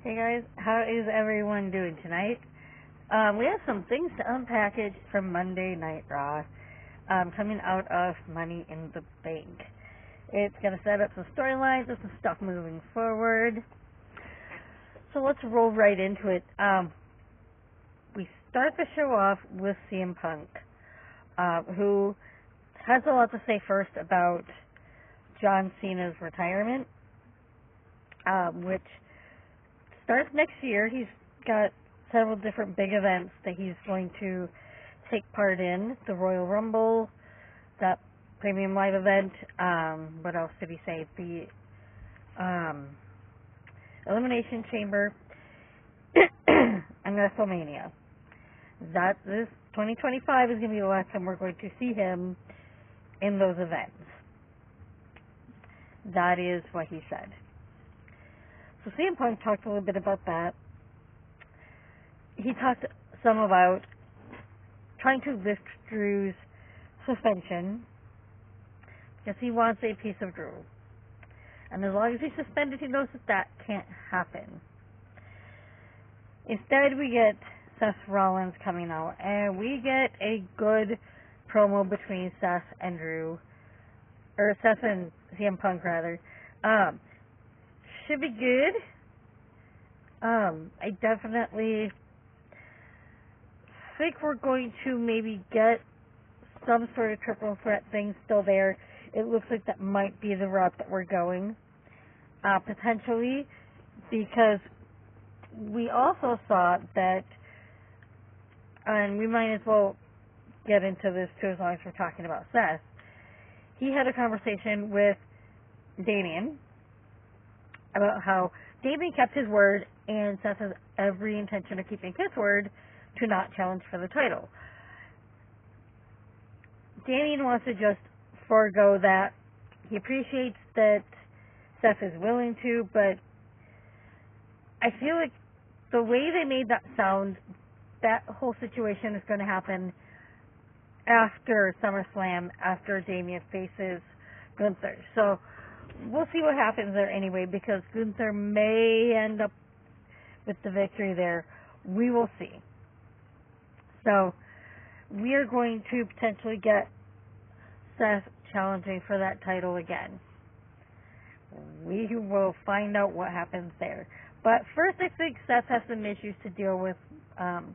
Hey guys, how is everyone doing tonight? We have some things to unpackage from Monday Night Raw, coming out of Money in the Bank. It's going to set up some storylines and some stuff moving forward. So let's roll right into it. We start the show off with CM Punk, who has a lot to say first about John Cena's retirement, which starts next year. He's got several different big events that he's going to take part in. The Royal Rumble, that Premium Live event, what else did he say? The Elimination Chamber, and WrestleMania. That this 2025 is going to be the last time we're going to see him in those events. That is what he said. So CM Punk talked a little bit about that. He talked some about trying to lift Drew's suspension because he wants a piece of Drew. And as long as he's suspended, he knows that can't happen. Instead, we get Seth Rollins coming out, and we get a good promo between Seth and Drew, or Seth and CM Punk, rather. Should be good. I definitely think we're going to maybe get some sort of triple threat thing still there. It looks like that might be the route that we're going, potentially, because we also saw that, and we might as well get into this too as long as we're talking about Seth. He had a conversation with Damian about how Damian kept his word and Seth has every intention of keeping his word to not challenge for the title. Damian wants to just forego that. He appreciates that Seth is willing to, but I feel like the way they made that sound, that whole situation is going to happen after SummerSlam, after Damian faces Gunther. So we'll see what happens there anyway, because Gunther may end up with the victory there. We will see. So we are going to potentially get Seth challenging for that title again. We will find out what happens there. But first, I think Seth has some issues to deal with CM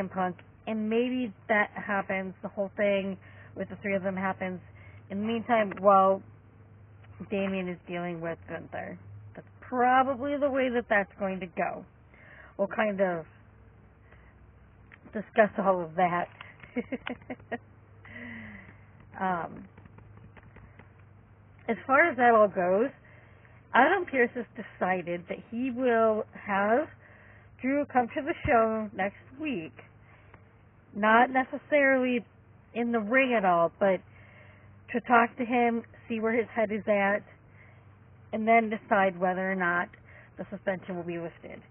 Punk, and maybe that happens, the whole thing with the three of them happens in the meantime while Damian is dealing with Gunther. That's probably the way that that's going to go. We'll kind of discuss all of that. As far as that all goes, Adam Pearce has decided that he will have Drew come to the show next week. Not necessarily in the ring at all, but to talk to him, see where his head is at, and then decide whether or not the suspension will be lifted.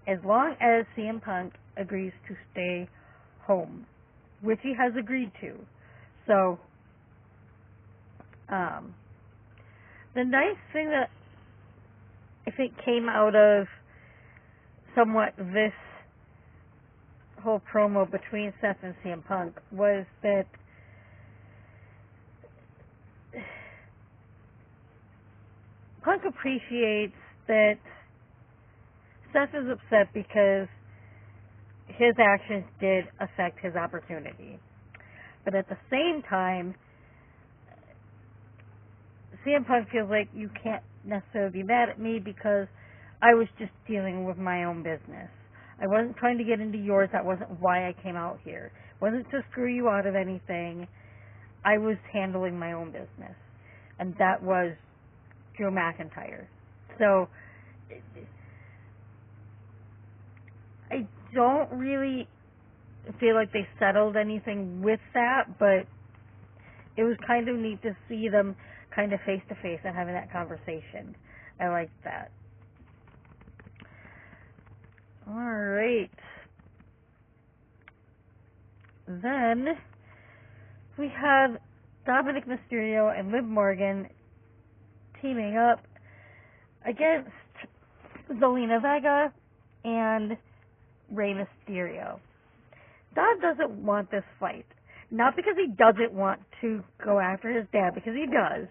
As long as CM Punk agrees to stay home, which he has agreed to. So, the nice thing that I think came out of somewhat this whole promo between Seth and CM Punk was that Punk appreciates that Seth is upset because his actions did affect his opportunity. But at the same time, CM Punk feels like you can't necessarily be mad at me because I was just dealing with my own business. I wasn't trying to get into yours. That wasn't why I came out here. It wasn't to screw you out of anything. I was handling my own business. And that was Drew McIntyre. So, I don't really feel like they settled anything with that, but it was kind of neat to see them kind of face to face and having that conversation. I liked that. Alright. Then we have Dominic Mysterio and Liv Morgan teaming up against Zelina Vega and Rey Mysterio. Don doesn't want this fight. Not because he doesn't want to go after his dad, because he does.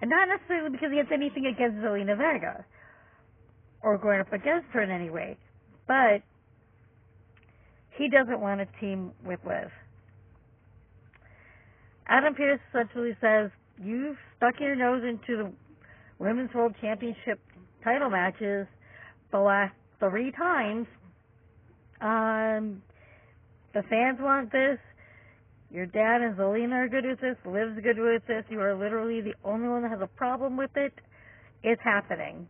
And not necessarily because he has anything against Zelina Vega. Or going up against her in any way. But he doesn't want to team with Liv. Adam Pearce essentially says, you've stuck your nose into the Women's World Championship title matches the last 3 times. The fans want this. Your dad and Zelina are good with this. Liv's good with this. You are literally the only one that has a problem with it. It's happening.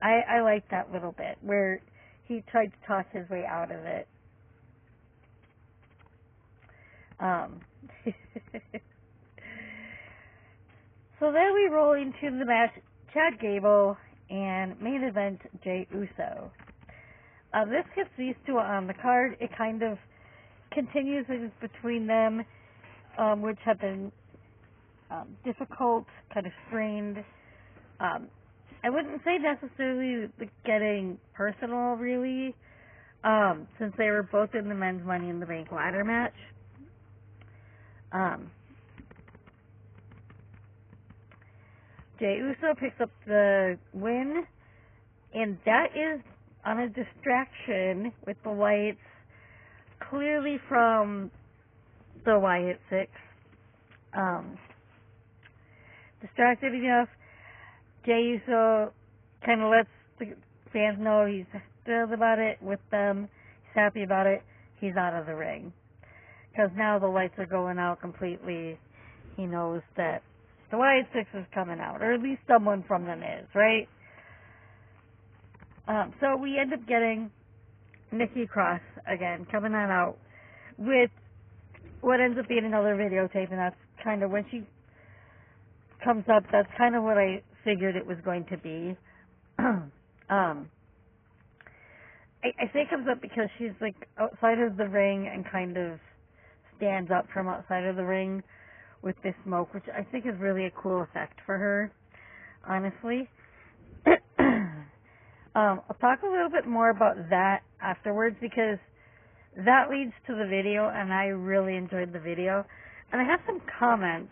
I like that little bit where he tried to talk his way out of it. So then we roll into the match, Chad Gable and main event Jey Uso. This gets these two on the card. It kind of continues between them, which have been difficult, kind of strained. I wouldn't say necessarily getting personal, really, since they were both in the men's Money in the Bank ladder match. Jey Uso picks up the win, and that is on a distraction with the Wyatts, clearly from the Wyatt Six. Distracted enough, Jey Uso kind of lets the fans know he's thrilled about it with them, he's happy about it, he's out of the ring. Because now the lights are going out completely. He knows that the Wyatt Six is coming out, or at least someone from them is, right? So we end up getting Nikki Cross again coming on out with what ends up being another videotape, and that's kind of when she comes up. That's kind of what I figured it was going to be. I say comes up because she's like outside of the ring and kind of stands up from outside of the ring with this smoke, which I think is really a cool effect for her, honestly. I'll talk a little bit more about that afterwards because that leads to the video, and I really enjoyed the video. And I have some comments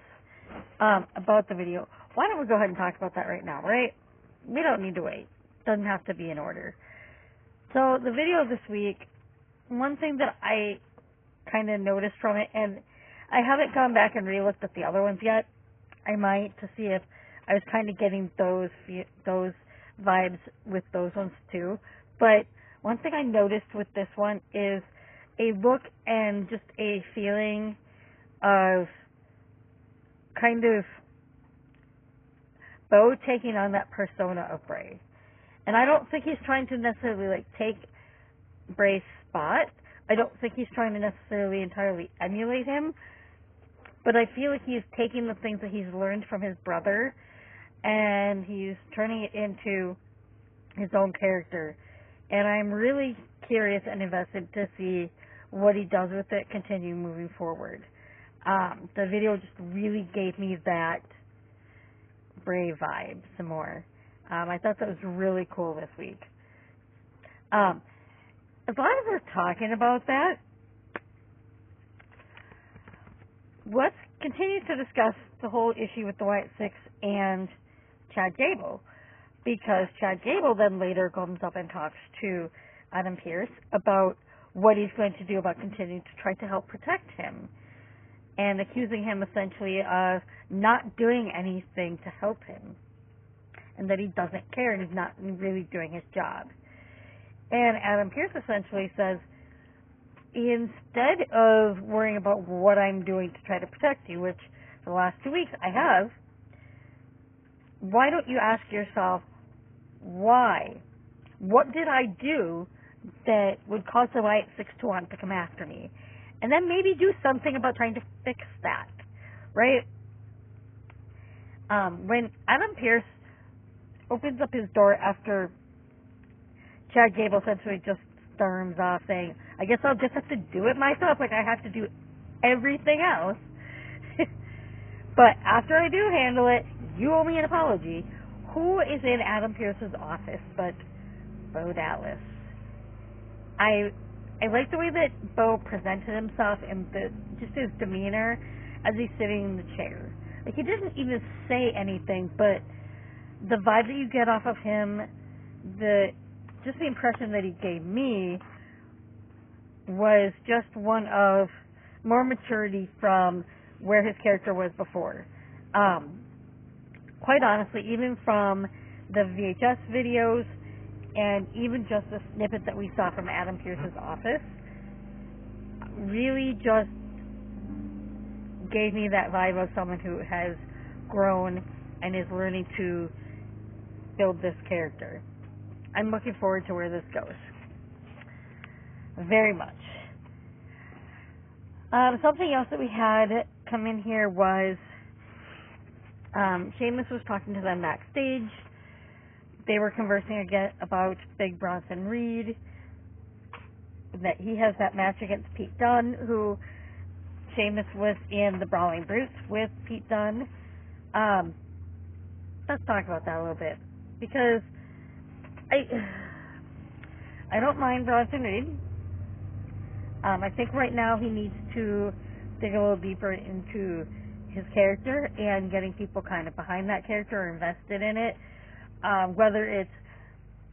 about the video. Why don't we go ahead and talk about that right now, right? We don't need to wait. Doesn't have to be in order. So the video this week, one thing that I kind of noticed from it, and I haven't gone back and re-looked at the other ones yet. I might to see if I was kind of getting those vibes with those ones too. But one thing I noticed with this one is a look and just a feeling of kind of Bo taking on that persona of Bray. And I don't think he's trying to necessarily like take Bray's spot. I don't think he's trying to necessarily entirely emulate him. But I feel like he's taking the things that he's learned from his brother and he's turning it into his own character. And I'm really curious and invested to see what he does with it, continue moving forward. The video just really gave me that Bray vibe some more. I thought that was really cool this week. As long as we're talking about that, let's continue to discuss the whole issue with the Wyatt Six and Chad Gable, because Chad Gable then later comes up and talks to Adam Pearce about what he's going to do about continuing to try to help protect him, and accusing him essentially of not doing anything to help him, and that he doesn't care and he's not really doing his job. And Adam Pearce essentially says, instead of worrying about what I'm doing to try to protect you, which for the last 2 weeks I have, why don't you ask yourself, why? What did I do that would cause the Wyatt Six to want to come after me? And then maybe do something about trying to fix that, right? When Adam Pearce opens up his door after Chad Gable essentially just storms off saying, I guess I'll just have to do it myself, like I have to do everything else. But after I do handle it, you owe me an apology. Who is in Adam Pearce's office but Bo Dallas? I like the way that Bo presented himself and just his demeanor as he's sitting in the chair. Like, he didn't even say anything, but the vibe that you get off of him, just the impression that he gave me was just one of more maturity from where his character was before. Quite honestly, even from the VHS videos and even just the snippet that we saw from Adam Pearce's office, really just gave me that vibe of someone who has grown and is learning to build this character. I'm looking forward to where this goes. Very much. Something else that we had come in here was Sheamus was talking to them backstage. They were conversing again about Big Bronson Reed, that he has that match against Pete Dunne, who Sheamus was in the Brawling Brutes with Pete Dunne. Let's talk about that a little bit, because I don't mind Bronson Reed. I think right now he needs to dig a little deeper into his character and getting people kind of behind that character or invested in it, whether it's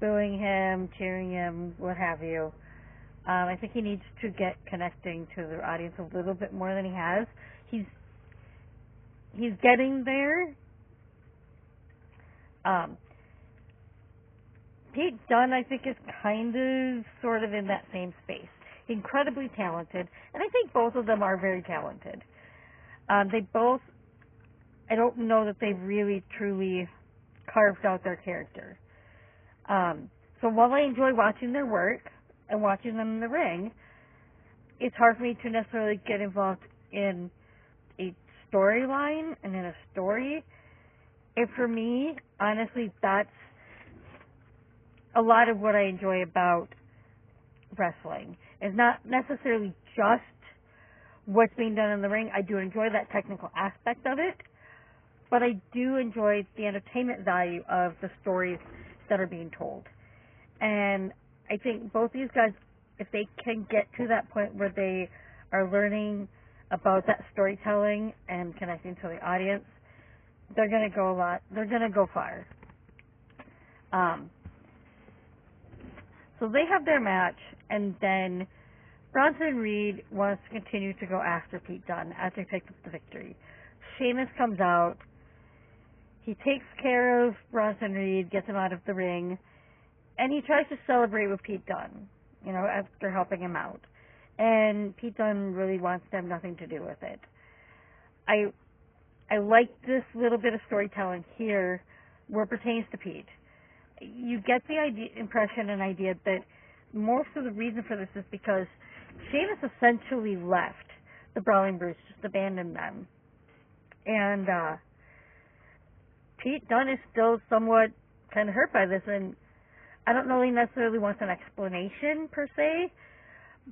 booing him, cheering him, what have you. I think he needs to get connecting to the audience a little bit more than he has. He's getting there. Pete Dunne, I think, is kind of sort of in that same space. Incredibly talented, and I think both of them are very talented. They both, I don't know that they've really truly carved out their character. So while I enjoy watching their work and watching them in the ring, it's hard for me to necessarily get involved in a storyline and in a story. And for me, honestly, that's a lot of what I enjoy about wrestling. It's not necessarily just what's being done in the ring. I do enjoy that technical aspect of it, but I do enjoy the entertainment value of the stories that are being told. And I think both these guys, if they can get to that point where they are learning about that storytelling and connecting to the audience, they're going to go they're going to go far. So they have their match, and then Bronson Reed wants to continue to go after Pete Dunne after he picked up the victory. Sheamus comes out. He takes care of Bronson Reed, gets him out of the ring, and he tries to celebrate with Pete Dunne, after helping him out. And Pete Dunne really wants to have nothing to do with it. I like this little bit of storytelling here where it pertains to Pete. You get the impression and idea that most of the reason for this is because Sheamus essentially left the Brawling Brutes, just abandoned them. And Pete Dunne is still somewhat kind of hurt by this, and I don't know if he necessarily wants an explanation per se,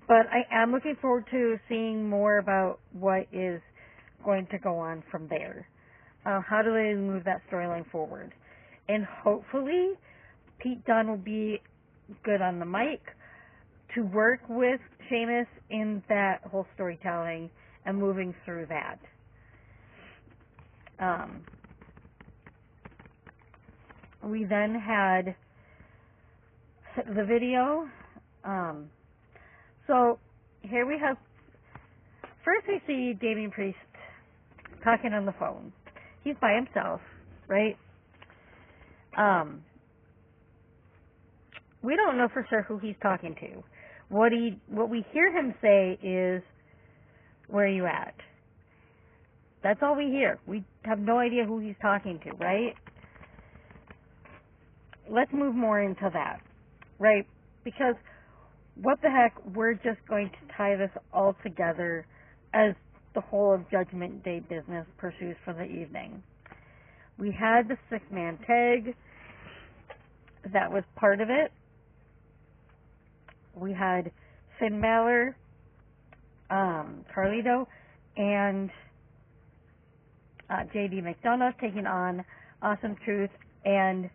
but I am looking forward to seeing more about what is going to go on from there. How do they move that storyline forward? And hopefully Pete Dunne will be good on the mic to work with Sheamus in that whole storytelling and moving through that. We then had the video. So here we have, first we see Damian Priest talking on the phone. He's by himself, right? We don't know for sure who he's talking to. What we hear him say is, "Where are you at?" That's all we hear. We have no idea who he's talking to, right? Let's move more into that, right? Because what the heck, we're just going to tie this all together as the whole of Judgment Day business pursues for the evening. We had the 6-man tag. That was part of it. We had Finn Balor, Carlito, and JD McDonough taking on Awesome Truth and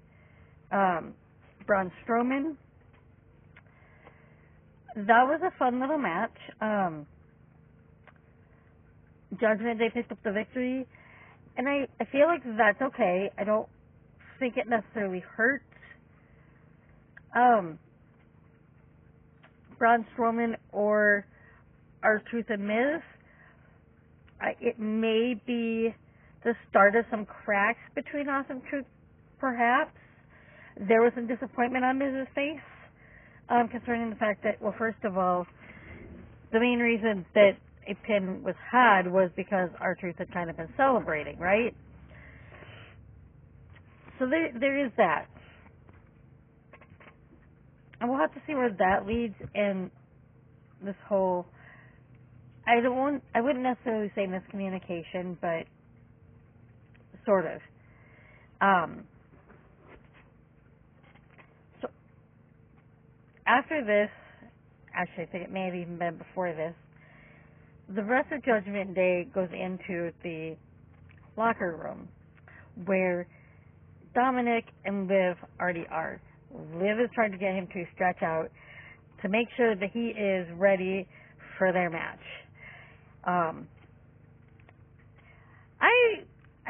Braun Strowman. That was a fun little match. Judgment Day picked up the victory, and I feel like that's okay. I don't think it necessarily hurts Braun Strowman or R-Truth and Miz. It may be the start of some cracks between Awesome Truth, perhaps. There was some disappointment on Miz's face concerning the fact that, well, first of all, the main reason that a pin was had was because R-Truth had kind of been celebrating, right? So there is that. And we'll have to see where that leads in this whole, I wouldn't necessarily say miscommunication, but sort of. So after this, actually I think it may have even been before this, the rest of Judgment Day goes into the locker room where Dominic and Liv already are. Liv is trying to get him to stretch out to make sure that he is ready for their match.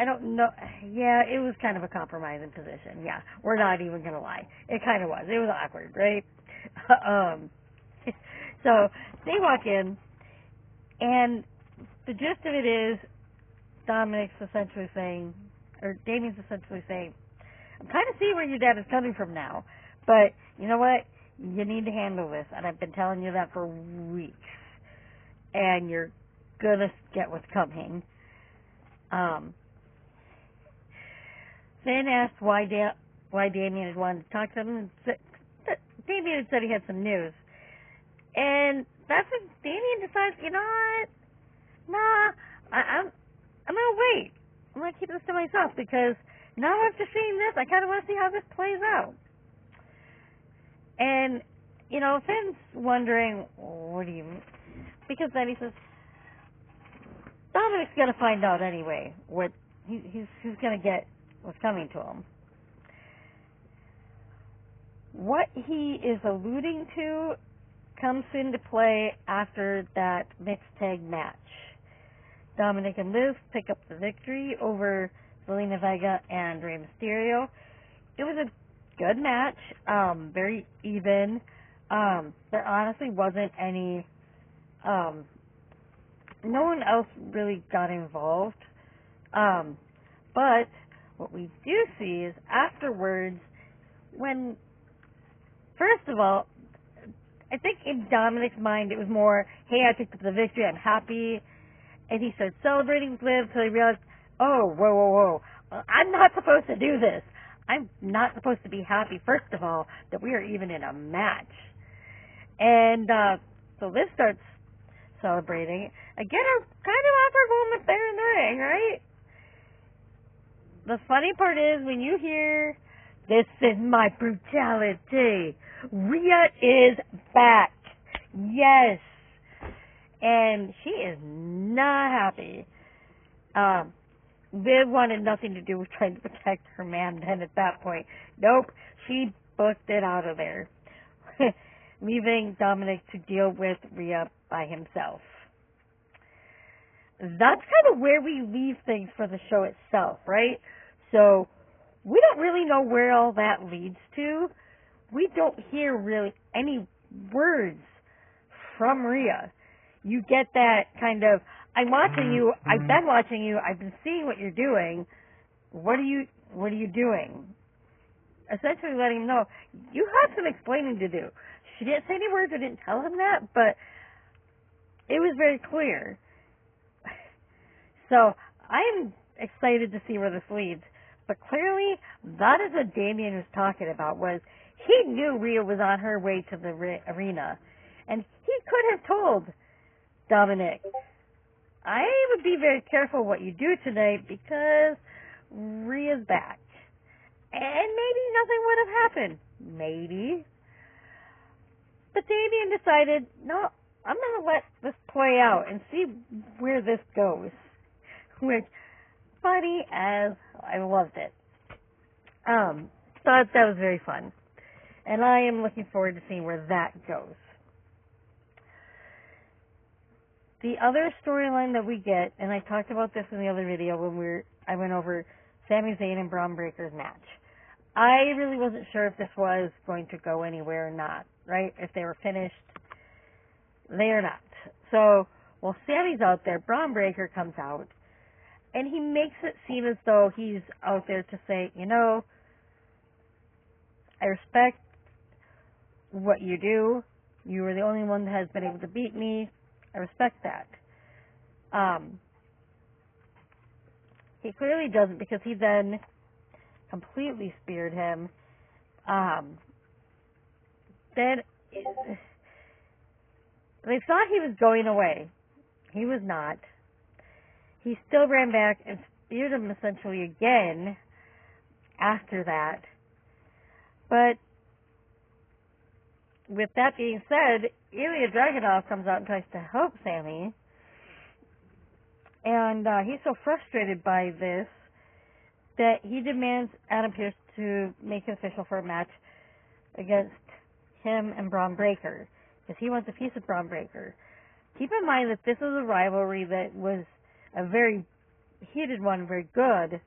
I don't know. Yeah, it was kind of a compromising position. Yeah, we're not even going to lie. It kind of was. It was awkward, right? So they walk in, and the gist of it is Dominic's essentially saying, or Damien's essentially saying, I'm kind of seeing where your dad is coming from now, but you know what? You need to handle this, and I've been telling you that for weeks, and you're gonna get what's coming. Finn asked why Damien had wanted to talk to him, and Damien had said he had some news, and that's when Damien decides, you know what? Nah, I'm gonna wait. I'm gonna keep this to myself because now after seeing this, I kind of want to see how this plays out. And, you know, Finn's wondering, what do you mean? Because then he says, Dominic's going to find out anyway what he's going to get what's coming to him. What he is alluding to comes into play after that mixed tag match. Dominic and Liv pick up the victory over Zelina Vega and Rey Mysterio. It was a good match, very even. There honestly wasn't any, no one else really got involved. But what we do see is afterwards, when, first of all, I think in Dominic's mind it was more, hey, I picked up the victory, I'm happy, and he started celebrating with Liv until he realized, oh, whoa, I'm not supposed to do this. I'm not supposed to be happy, first of all, that we are even in a match. And so Liv starts celebrating. Again, a kind of awkward moment there in the ring, right? The funny part is when you hear, this is my brutality, Rhea is back. Yes. And she is not happy. Viv wanted nothing to do with trying to protect her man then at that point. Nope, she booked it out of there, leaving Dominic to deal with Rhea by himself. That's kind of where we leave things for the show itself, right? So we don't really know where all that leads to. We don't hear really any words from Rhea. You get that kind of, I'm watching you, I've been watching you, I've been seeing what you're doing, what are you doing? Essentially letting him know, you have some explaining to do. She didn't say any words, I didn't tell him that, but it was very clear. So, I'm excited to see where this leads, but clearly, that is what Damien was talking about, was he knew Rhea was on her way to the arena, and he could have told Dominic, I would be very careful what you do tonight because Rhea's back. And maybe nothing would have happened. Maybe. But Damien decided, no, I'm going to let this play out and see where this goes. Which, funny as I loved it. Thought that was very fun. And I am looking forward to seeing where that goes. The other storyline that we get, and I talked about this in the other video when I went over Sami Zayn and Braun Breaker's match. I really wasn't sure if this was going to go anywhere or not, right? If they were finished. They are not. So, while Sami's out there, Braun Breaker comes out, and he makes it seem as though he's out there to say, I respect what you do. You are the only one that has been able to beat me. I respect that. He clearly doesn't, because he then completely speared him. Then they thought he was going away. He was not. He still ran back and speared him essentially again after that. But with that being said, Ilya Dragunov comes out and tries to help Sami. And he's so frustrated by this that he demands Adam Pearce to make it official for a match against him and Braun Breaker, because he wants a piece of Braun Breaker. Keep in mind that this is a rivalry that was a very heated one, very good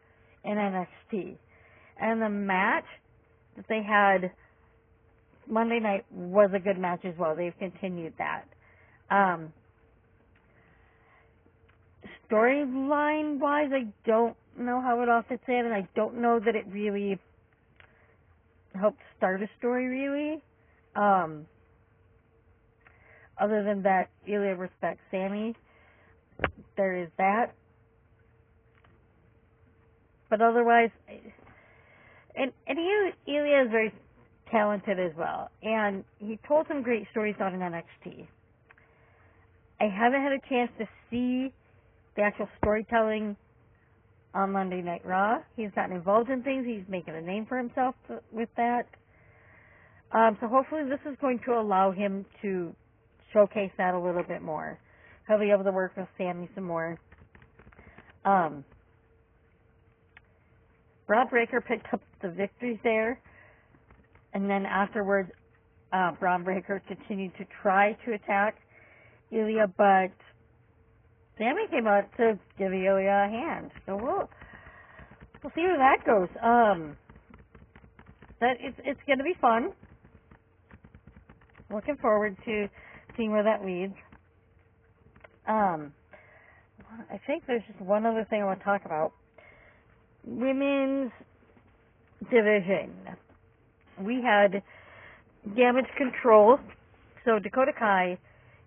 in NXT. And the match that they had Monday night was a good match as well. They've continued that. Storyline-wise, I don't know how it all fits in, and I don't know that it really helped start a story, really. Other than that, Ilya respects Sami. There is that. But otherwise, and Ilya is very talented as well, and he told some great stories out in NXT. I haven't had a chance to see the actual storytelling on Monday Night Raw. He's gotten involved in things. He's making a name for himself with that. So hopefully this is going to allow him to showcase that a little bit more. He'll be able to work with Sami some more. Braun Breaker picked up the victory there. And then afterwards, Braun Breaker continued to try to attack Ilya, but Sami came out to give Ilya a hand. So we'll see where that goes. It's going to be fun. Looking forward to seeing where that leads. I think there's just one other thing I want to talk about. Women's division. We had Damage Control. So Dakota Kai,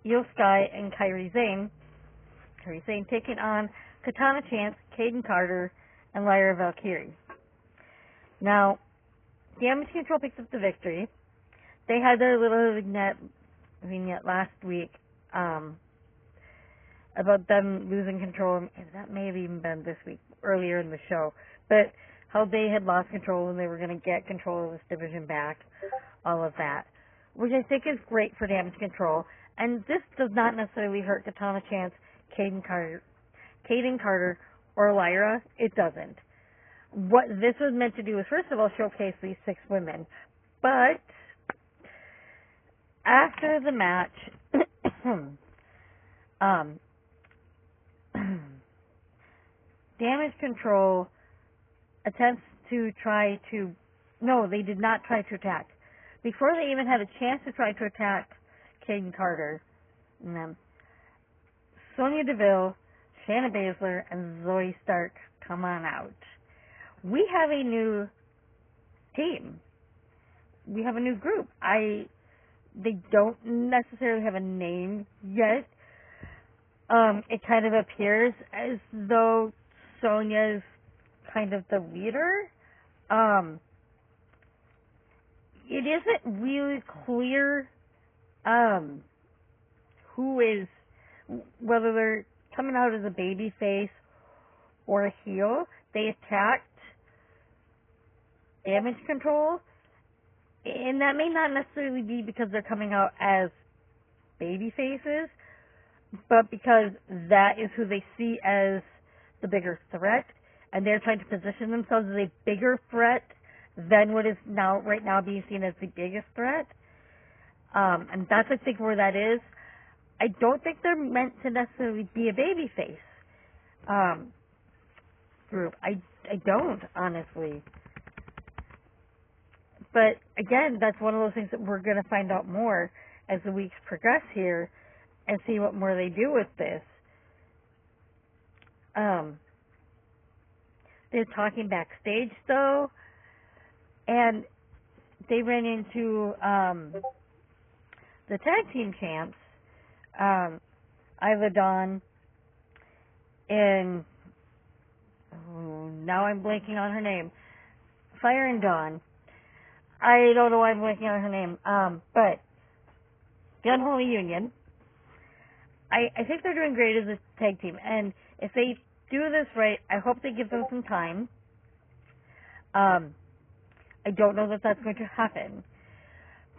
Io Sky, and Kairi Sane. Kairi Sane taking on Katana Chance, Kaden Carter, and Lyra Valkyrie. Now, Damage Control picks up the victory. They had their little vignette last week about them losing control, and that may have even been this week, earlier in the show, but how they had lost control and they were going to get control of this division back, all of that, which I think is great for Damage Control. And this does not necessarily hurt Katana Chance, Kaden Carter, or Lyra. It doesn't. What this was meant to do is, first of all, showcase these 6 women. But after the match, Damage Control attempts to try to... No, they did not try to attack. Before they even had a chance to try to attack Kaden Carter and them, Sonya Deville, Shayna Baszler, and Zoe Stark come on out. We have a new team. We have a new group. They don't necessarily have a name yet. It kind of appears as though Sonya's kind of the leader. It isn't really clear who is, whether they're coming out as a baby face or a heel. They attacked Damage Control, and that may not necessarily be because they're coming out as baby faces, but because that is who they see as the bigger threat. and they're trying to position themselves as a bigger threat than what is right now being seen as the biggest threat. And that's, I think, where that is. I don't think they're meant to necessarily be a babyface group. I don't, honestly. But again, that's one of those things that we're going to find out more as the weeks progress here and see what more they do with this. They're talking backstage, though, and they ran into the tag team champs, Isla Dawn, and now I'm blanking on her name, Fire and Dawn. I don't know why I'm blanking on her name, but the Unholy Union. I think they're doing great as a tag team, and if they do this right, I hope they give them some time. I don't know that that's going to happen,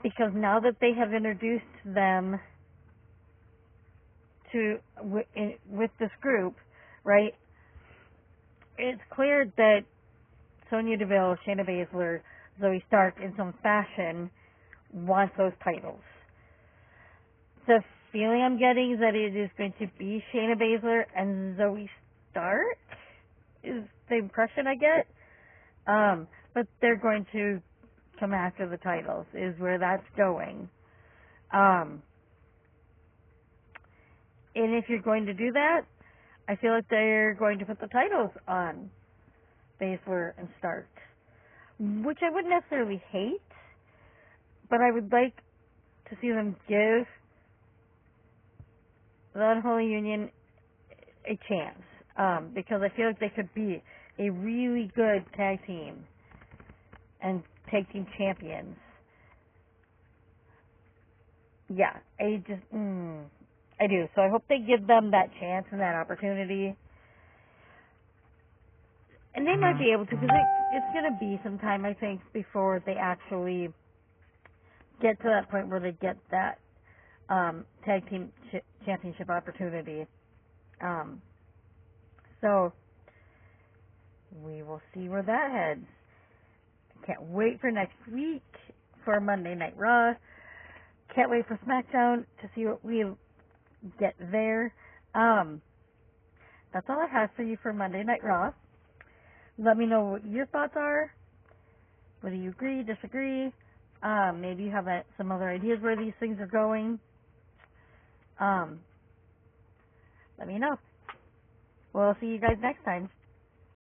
because now that they have introduced them to with this group, right, it's clear that Sonya Deville, Shayna Baszler, Zoe Stark, in some fashion, wants those titles. The feeling I'm getting is that it is going to be Shayna Baszler and Zoe Stark, is the impression I get. But they're going to come after the titles, is where that's going. And if you're going to do that, I feel like they're going to put the titles on Baszler and Stark, which I wouldn't necessarily hate, but I would like to see them give the Unholy Union a chance, because I feel like they could be a really good tag team and tag team champions. Yeah, I do. So I hope they give them that chance and that opportunity. And they might be able to, because it's going to be some time, I think, before they actually get to that point where they get that tag team championship opportunity. So we will see where that heads. Can't wait for next week for Monday Night Raw. Can't wait for SmackDown to see what we get there. That's all I have for you for Monday Night Raw. Let me know what your thoughts are. Whether you agree, disagree. Maybe you have some other ideas where these things are going. Let me know. We'll see you guys next time.